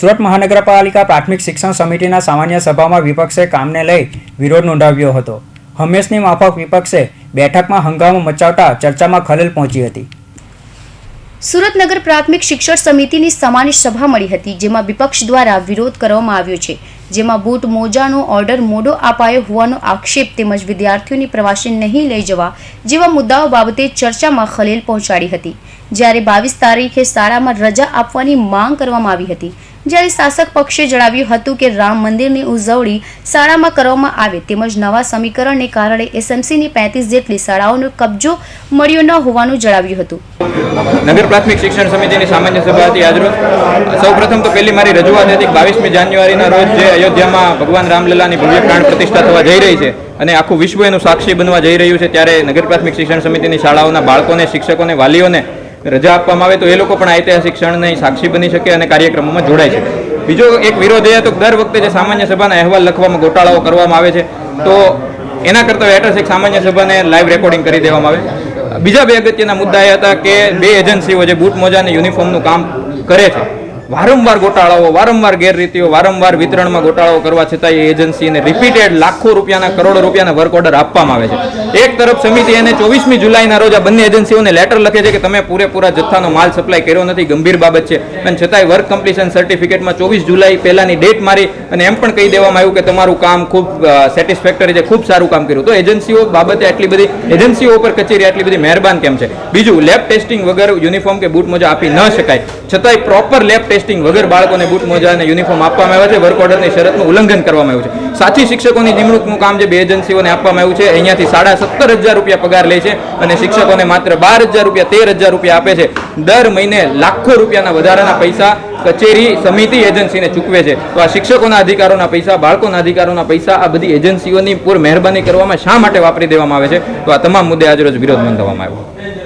સુરત મહાનગરપાલિકા પ્રાથમિક શિક્ષણ સમિતિના સામાન્ય સભામાં વિપક્ષે કામને લઈ વિરોધ નોંધાવ્યો હતો. હંમેશની માફક વિપક્ષે બેઠકમાં હંગામો મચાવતા ચર્ચામાં ખલેલ પહોંચી હતી. સુરત નગર પ્રાથમિક શિક્ષણ સમિતિની સામાન્ય સભા મળી હતી, જેમાં વિપક્ષ દ્વારા વિરોધ કરવામાં આવ્યો છે, જેમાં બૂટ મોજાનો ઓર્ડર મોડો અપાયો હોવાનો આક્ષેપ તેમજ વિદ્યાર્થીઓની પ્રવાસે નહીં લઈ જવા જેવા મુદ્દાઓ બાબતે ચર્ચામાં ખલેલ પહોંચાડી હતી. જ્યારે 22 તારીખે શાળામાં રજા આપવાની માંગ કરવામાં આવી હતી, જ્યારે શાસક પક્ષે જણાવ્યું હતું કે રામ મંદિરની ઉજવણી શાળામાં કરવામાં આવે તેમજ નવા સમીકરણને કારણે એસએમસીની 35 જેટલી શાળાઓનો કબજો મળ્યો ન હોવાનું જણાવ્યું હતું. નગર પ્રાથમિક શિક્ષણ સમિતિની સામાન્ય સભા હતી આજરોજ. સૌપ્રથમ તો પહેલી મારી રજૂઆત હતી 22મી જાન્યુઆરીના રોજ જે અયોધ્યામાં ભગવાન રામલલ્લાની ભવ્ય પ્રાણ પ્રતિષ્ઠા થવા જઈ રહી છે અને આખું વિશ્વ એનું સાક્ષી બનવા જઈ રહ્યું છે, ત્યારે નગર પ્રાથમિક શિક્ષણ સમિતિની શાળાઓના બાળકોને, શિક્ષકોને, વાલીઓને રજા આપવામાં આવે તો એ લોકો પણ ઐતિહાસિક ક્ષણની સાક્ષી બની શકે અને કાર્યક્રમોમાં જોડાય છે. બીજો એક વિરોધ એ હતો કે દર વખતે જે સામાન્ય સભાના અહેવાલ લખવામાં ગોટાળાઓ કરવામાં આવે છે, તો એના કરતાં બેટર છે સામાન્ય સભાને લાઈવ રેકોર્ડિંગ કરી દેવામાં આવે. બીજા બે અગત્યના મુદ્દા એ હતા કે બે એજન્સીઓ જે બૂટ મોજા અને યુનિફોર્મનું કામ કરે છે, વારંવાર ગોટાળાઓ, વારંવાર ગેરરીતિઓ, વારંવાર વિતરણમાં ગોટાળાઓ કરવા છતાં એ એજન્સીને રિપીટેડ લાખો રૂપિયાના, કરોડો રૂપિયાના વર્ક ઓર્ડર આપવામાં આવે છે. એક તરફ સમિતિ એને 24મી જુલાઈના રોજ આ બંને એજન્સીઓને લેટર લખે છે કે તમે પૂરેપૂરા જથ્થાનો માલ સપ્લાય કર્યો નથી, ગંભીર બાબત છે, અને છતાંય વર્ક કમ્પ્લીશન સર્ટિફિકેટમાં 24 જુલાઈ પહેલાની ડેટ મારી અને એમ પણ કહી દેવામાં આવ્યું કે તમારું કામ ખૂબ સેટિસ્ફેક્ટરી છે, ખૂબ સારું કામ કર્યું. તો એજન્સીઓ બાબતે આટલી બધી, એજન્સીઓ ઉપર કચેરી આટલી બધી મહેરબાન કેમ છે? બીજું, લેબ ટેસ્ટિંગ વગર યુનિફોર્મ કે બૂટ મોજા આપી ન શકાય, છતાંય પ્રોપર લેબ ટેસ્ટિંગ વગર બાળકોને બૂટ મોજા અને યુનિફોર્મ આપવામાં આવ્યા છે, વર્ક ઓર્ડરની શરતનું ઉલ્લંઘન કરવામાં આવ્યું છે. સાથી શિક્ષકોની નિમણૂકનું કામ જે બે એજન્સીઓને આપવામાં આવ્યું છે, અહીંયાથી 17,500 રૂપિયા પગાર લે છે અને શિક્ષકોને માત્ર 12,000 રૂપિયા, 13,000 રૂપિયા આપે છે. દર મહિને લાખો રૂપિયાના વધારાના પૈસા કચેરી, સમિતિ એજન્સીને ચૂકવે છે. તો આ શિક્ષકોના અધિકારોના પૈસા, બાળકોના અધિકારોના પૈસા આ બધી એજન્સીઓની પૂર મહેરબાની કરવામાં શા માટે વાપરી દેવામાં આવે છે? તો આ તમામ મુદ્દે આજરોજ વિરોધ નોંધવામાં આવ્યો.